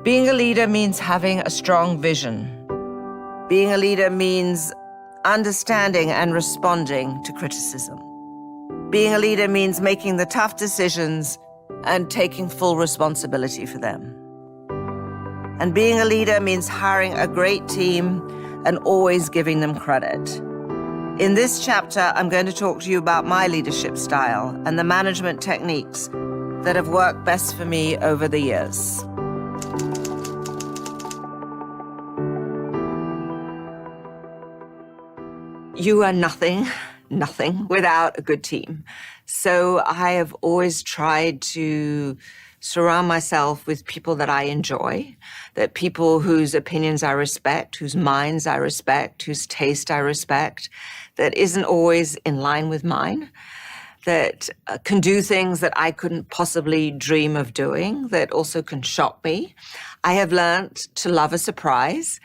Being a leader means having a strong vision. Being a leader means understanding and responding to criticism. Being a leader means making the tough decisions and taking full responsibility for them. And being a leader means hiring a great team and always giving them credit. In this chapter, I'm going to talk to you about my leadership style and the management techniques that have worked best for me over the years. You are nothing without a good team. So I have always tried to surround myself with people that I enjoy, that people whose opinions I respect, whose minds I respect, whose taste I respect, that isn't always in line with mine, that can do things that I couldn't possibly dream of doing, that also can shock me. I have learned to love a surprise.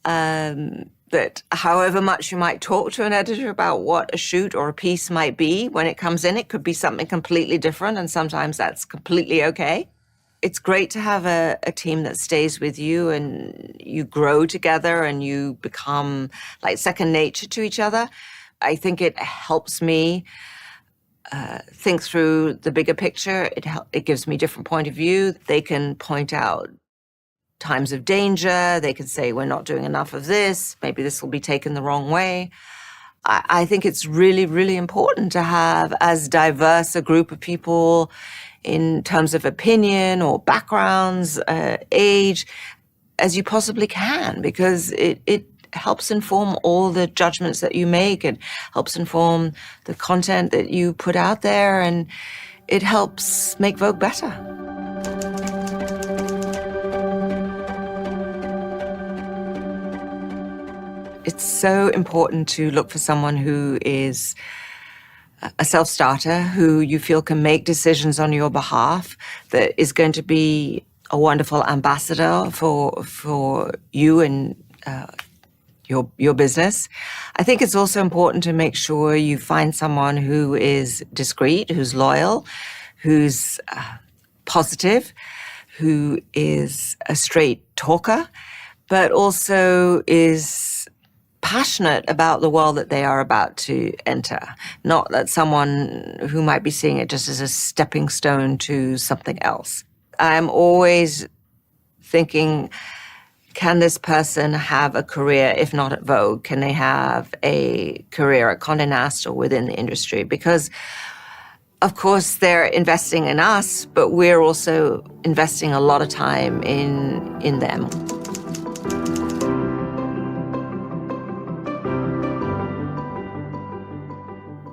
That however much you might talk to an editor about what a shoot or a piece might be, when it comes in, it could be something completely different, and sometimes that's completely okay. It's great to have a team that stays with you and you grow together and you become like second nature to each other. I think it helps me think through the bigger picture. It gives me a different point of view. They can point out times of danger. They can say, we're not doing enough of this. Maybe this will be taken the wrong way. I think it's really, really important to have as diverse a group of people in terms of opinion or backgrounds, age, as you possibly can, because it helps inform all the judgments that you make. It helps inform the content that you put out there, and it helps make Vogue better. It's so important to look for someone who is a self-starter, who you feel can make decisions on your behalf, that is going to be a wonderful ambassador for you and your business. I think it's also important to make sure you find someone who is discreet, who's loyal, who's positive, who is a straight talker, but also is passionate about the world that they are about to enter, not that someone who might be seeing it just as a stepping stone to something else. I'm always thinking, can this person have a career, if not at Vogue? Can they have a career at Condé Nast or within the industry? Because, of course, they're investing in us, but we're also investing a lot of time in them.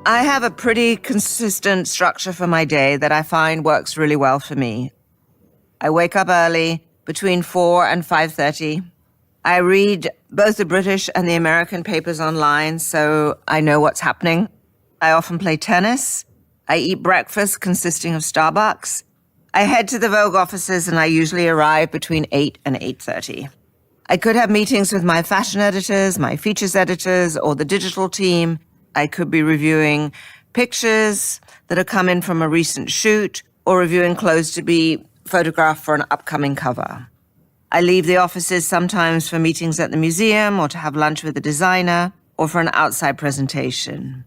I have a pretty consistent structure for my day that I find works really well for me. I wake up early, between 4 and 5:30. I read both the British and the American papers online, so I know what's happening. I often play tennis. I eat breakfast consisting of Starbucks. I head to the Vogue offices, and I usually arrive between 8 and 8:30. I could have meetings with my fashion editors, my features editors, or the digital team. I could be reviewing pictures that have come in from a recent shoot or reviewing clothes to be photographed for an upcoming cover. I leave the offices sometimes for meetings at the museum or to have lunch with a designer or for an outside presentation.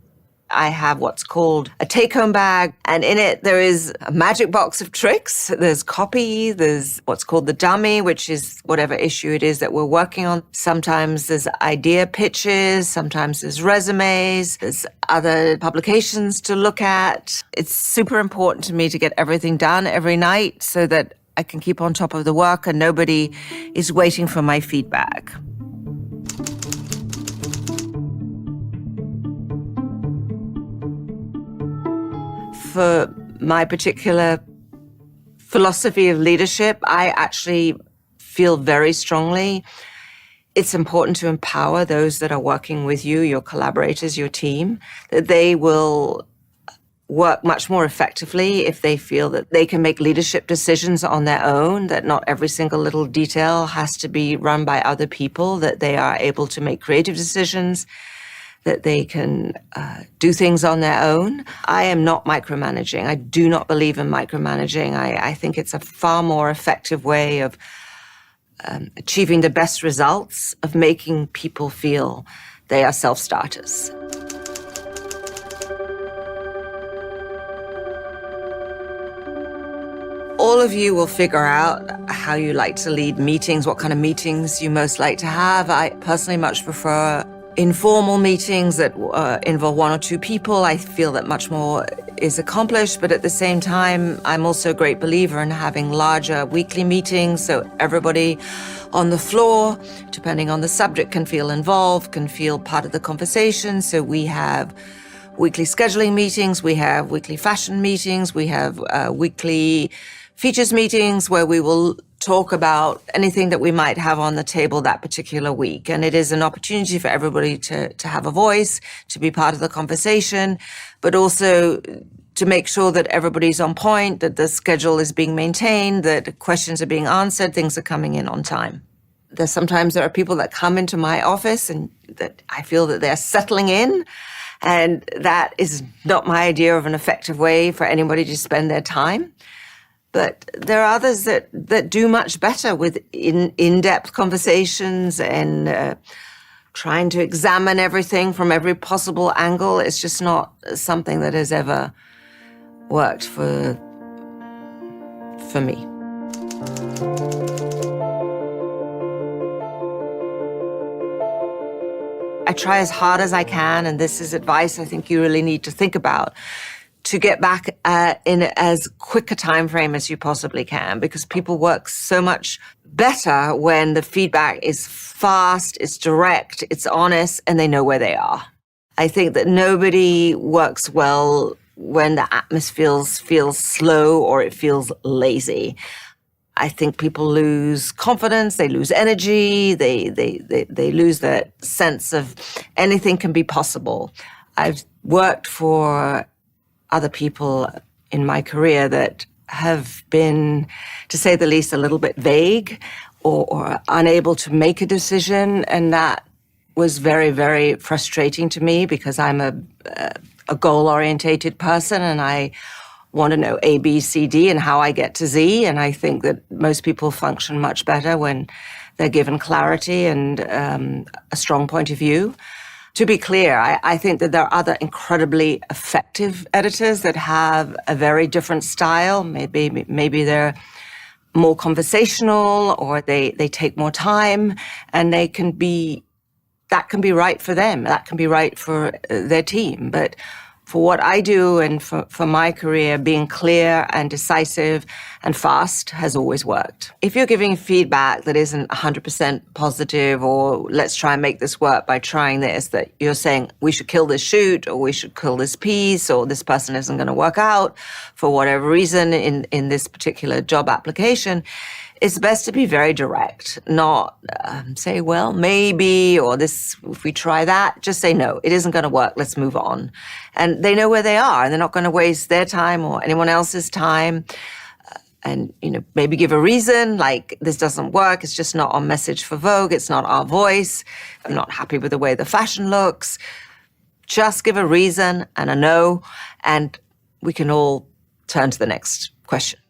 I have what's called a take-home bag, and in it there is a magic box of tricks. There's copy, there's what's called the dummy, which is whatever issue it is that we're working on. Sometimes there's idea pitches, sometimes there's resumes, there's other publications to look at. It's super important to me to get everything done every night so that I can keep on top of the work and nobody is waiting for my feedback. For my particular philosophy of leadership, I actually feel very strongly it's important to empower those that are working with you, your collaborators, your team, that they will work much more effectively if they feel that they can make leadership decisions on their own, that not every single little detail has to be run by other people, that they are able to make creative decisions, that they can do things on their own. I am not micromanaging. I do not believe in micromanaging. I think it's a far more effective way of achieving the best results, of making people feel they are self-starters. All of you will figure out how you like to lead meetings, what kind of meetings you most like to have. I personally much prefer informal meetings that involve one or two people. I feel that much more is accomplished, but at the same time, I'm also a great believer in having larger weekly meetings so everybody on the floor, depending on the subject, can feel involved, can feel part of the conversation. So we have weekly scheduling meetings, we have weekly fashion meetings, we have weekly features meetings where we will talk about anything that we might have on the table that particular week. And it is an opportunity for everybody to have a voice, to be part of the conversation, but also to make sure that everybody's on point, that the schedule is being maintained, that questions are being answered, things are coming in on time. Sometimes there are people that come into my office and that I feel that they're settling in, and that is not my idea of an effective way for anybody to spend their time. But there are others that do much better with in-depth conversations and trying to examine everything from every possible angle. It's just not something that has ever worked for me. I try as hard as I can, and this is advice I think you really need to think about, to get back in as quick a time frame as you possibly can, because people work so much better when the feedback is fast, it's direct, it's honest, and they know where they are. I think that nobody works well when the atmosphere feels slow or it feels lazy. I think people lose confidence, they lose energy, they lose that sense of anything can be possible. I've worked for other people in my career that have been, to say the least, a little bit vague or unable to make a decision. And that was very, very frustrating to me, because I'm a goal-orientated person and I want to know A, B, C, D and how I get to Z. And I think that most people function much better when they're given clarity and a strong point of view. To be clear, I think that there are other incredibly effective editors that have a very different style. Maybe they're more conversational, or they take more time, and that can be right for them. That can be right for their team. But for what I do and for my career, being clear and decisive and fast has always worked. If you're giving feedback that isn't 100% positive, or let's try and make this work by trying this, that you're saying we should kill this shoot, or we should kill this piece, or this person isn't going to work out for whatever reason in this particular job application, it's best to be very direct, not say, well, maybe, or this, if we try that, just say, no, it isn't going to work, let's move on. And they know where they are, and they're not going to waste their time or anyone else's time. And, maybe give a reason, like, this doesn't work, it's just not on message for Vogue, it's not our voice, I'm not happy with the way the fashion looks. Just give a reason and a no, and we can all turn to the next question.